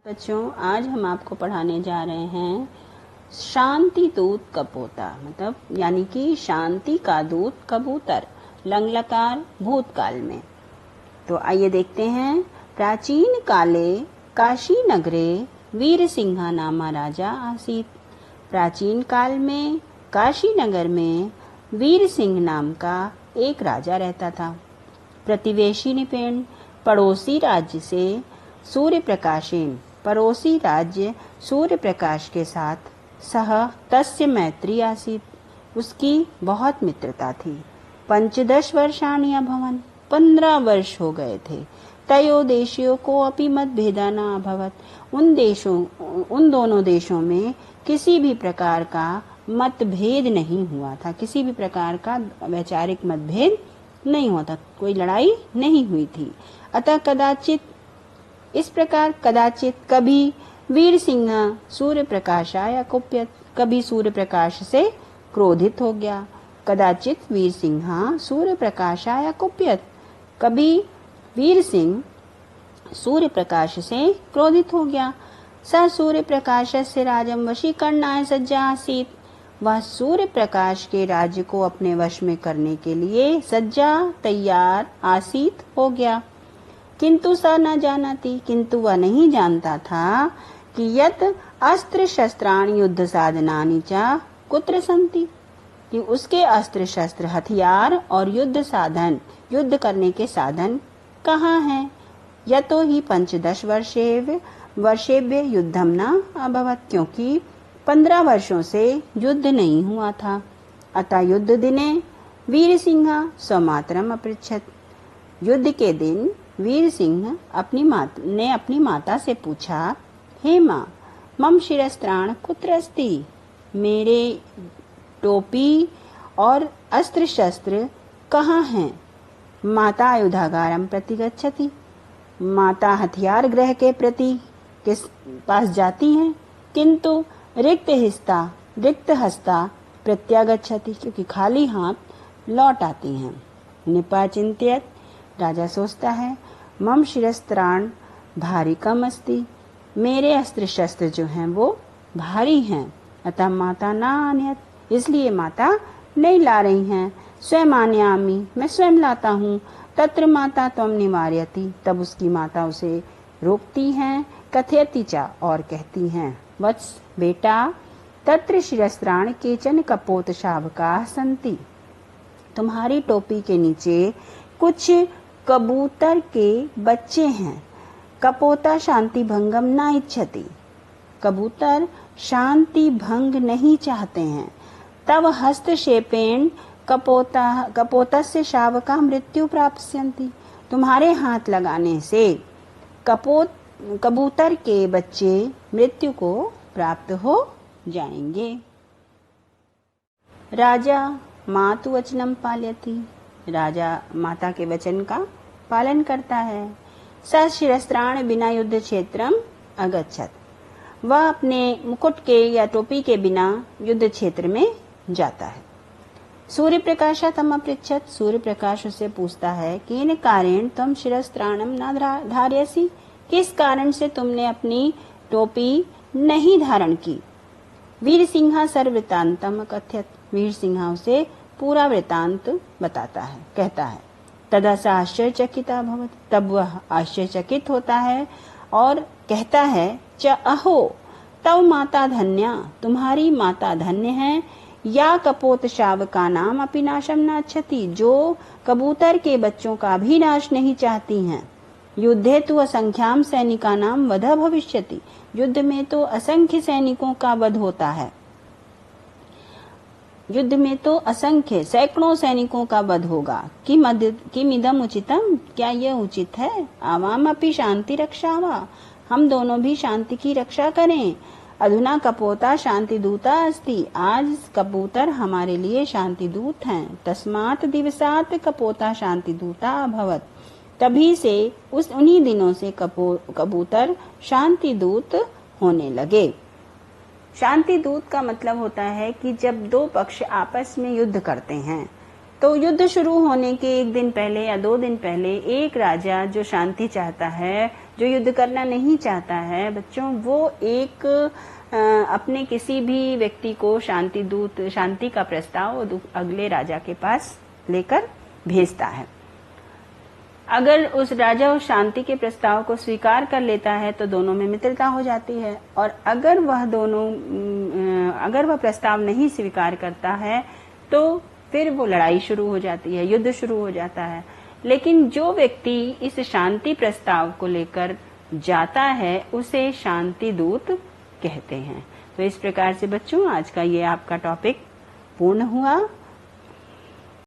बच्चों, आज हम आपको पढ़ाने जा रहे हैं शांति दूत कपोता, मतलब यानी कि शांति का दूत कबूतर, लंग लकार भूतकाल में। तो आइए देखते हैं। प्राचीन काले काशी नगरे वीर सिंहा नामा राजा आसीत। प्राचीन काल में काशी नगर में वीर सिंह नाम का एक राजा रहता था। प्रतिवेशी निपेण, पड़ोसी राज्य से सूर्य प्रकाशेन, पड़ोसी राज्य सूर्य प्रकाश के साथ सह तस्य मैत्री आसीत, उसकी बहुत मित्रता थी। 15 वर्षाणि अभवन्, 15 वर्ष हो गए थे। तयो देशियों को अपि मतभेदा न अभवत्, उन दोनों देशों में किसी भी प्रकार का मतभेद नहीं हुआ था, किसी भी प्रकार का वैचारिक मतभेद नहीं हुआ था, कोई लड़ाई नहीं हुई थी। अतः कदाचित, इस प्रकार कदाचित कभी वीर सिंह सूर्य प्रकाशाय कुप्यत, कभी सूर्य प्रकाश से क्रोधित हो गया। कदाचित वीर सिंह सूर्य प्रकाशाय कुप्यत, कभी वीर सिंह सूर्य प्रकाश से क्रोधित हो गया। स सूर्य प्रकाश से राजम वशीकरणाय सज्जा आसीत, वह सूर्य प्रकाश के राज्य को अपने वश में करने के लिए सज्जा तैयार आसीत हो गया। किंतु स न जानाति, किंतु वह नहीं जानता था कि यत अस्त्र शस्त्राणि युद्ध साधनानि च कुत्र सन्ति, कि उसके अस्त्र शस्त्र हथियार और युद्ध साधन, युद्ध करने के साधन कहाँ हैं। यतो ही 15 वर्षेभ्य युद्धम न अभवत्, क्योंकि 15 वर्षों से युद्ध नहीं हुआ था। अतः युद्ध दिने वीर सिंह स्वमातरम अपृच्छत, युद्ध के दिन वीर सिंह ने अपनी माता से पूछा, हे माँ, मम शिरस्त्राण कुत्र अस्ति, मेरे टोपी और अस्त्र शस्त्र कहाँ हैं। माता आयुधागारम प्रति गच्छति, माता हथियार गृह के प्रति किस पास जाती हैं, किंतु रिक्त हस्ता प्रत्यागच्छति, क्योंकि खाली हाथ लौट आती हैं। निपाचिंत्यत, राजा सोचता है, मम शिरस्त्राण भारी कम अस्ति, मेरे अस्त्र शस्त्र जो हैं वो भारी हैं। अतः माता ना आनयत, इसलिए माता नहीं ला रही हैं। स्वयं आनयामि, मैं स्वयं लाता हूँ। तत्र माता त्वं निवारयति, तब उसकी माता उसे रोकती हैं। कथयति च, और कहती हैं, वत्स बेटा, तत्र शिरस्त्राण केचन कपोत शावकाः सन्ति, तुम्हारी टोपी के नीचे कुछ कबूतर के बच्चे हैं। कपोता शांति भंगम न इच्छति, कबूतर शांति भंग नहीं चाहते हैं। तब हस्तक्षेपेण कपोतस्य शावका मृत्यु प्राप्स्यन्ति, तुम्हारे हाथ लगाने से कबूतर के बच्चे मृत्यु को प्राप्त हो जाएंगे। राजा मातु वचनम पालयति, राजा माता के वचन का पालन करता है। स शिरस्त्राण बिना युद्ध क्षेत्रम अगच्छत, वह अपने मुकुट के या टोपी के बिना युद्ध क्षेत्र में जाता है। सूर्य प्रकाशा तम अपृच्छत, सूर्य प्रकाश उससे पूछता है, किन कारण तुम शिरस्त्राणम न धार्यसी, किस कारण से तुमने अपनी टोपी नहीं धारण की। वीर सिंह सर्ववृतांतम कथयत, वीर सिंह उसे पूरा वृतांत बताता है, कहता है। तदा सा आश्चर्यचकिता भवत, तब वह आश्चर्यचकित होता है और कहता है, च अहो तव माता धन्या, तुम्हारी माता धन्य है। या कपोत शावका नाम अपि नाशम न इच्छति, जो कबूतर के बच्चों का भी नाश नहीं चाहती हैं। युद्धे तु असंख्याम सैनिका नाम वध भविष्यति, युद्ध में तो असंख्य सैनिकों का वध होता है। युद्ध में तो असंख्य सैकड़ों सैनिकों का वध होगा। किमिदम उचितम, क्या यह उचित है। आवाम अपि शांति रक्षावा, हम दोनों भी शांति की रक्षा करें। अधुना कपोता शांति दूता अस्ति, आज कबूतर हमारे लिए शांति दूत हैं। तस्मात् दिवसात् कपोता शांति दूता अभवत्, तभी से उन्हीं दिनों से कबूतर शांति दूत होने लगे। शांति दूत का मतलब होता है कि जब दो पक्ष आपस में युद्ध करते हैं तो युद्ध शुरू होने के एक दिन पहले या 2 दिन पहले एक राजा जो शांति चाहता है जो युद्ध करना नहीं चाहता है बच्चों, वो एक अपने किसी भी व्यक्ति को शांति का प्रस्ताव अगले राजा के पास लेकर भेजता है। अगर उस राजा उस शांति के प्रस्ताव को स्वीकार कर लेता है तो दोनों में मित्रता हो जाती है, और अगर वह प्रस्ताव नहीं स्वीकार करता है तो फिर वो लड़ाई शुरू हो जाती है, युद्ध शुरू हो जाता है। लेकिन जो व्यक्ति इस शांति प्रस्ताव को लेकर जाता है उसे शांति दूत कहते हैं। तो इस प्रकार से बच्चों आज का ये आपका टॉपिक पूर्ण हुआ।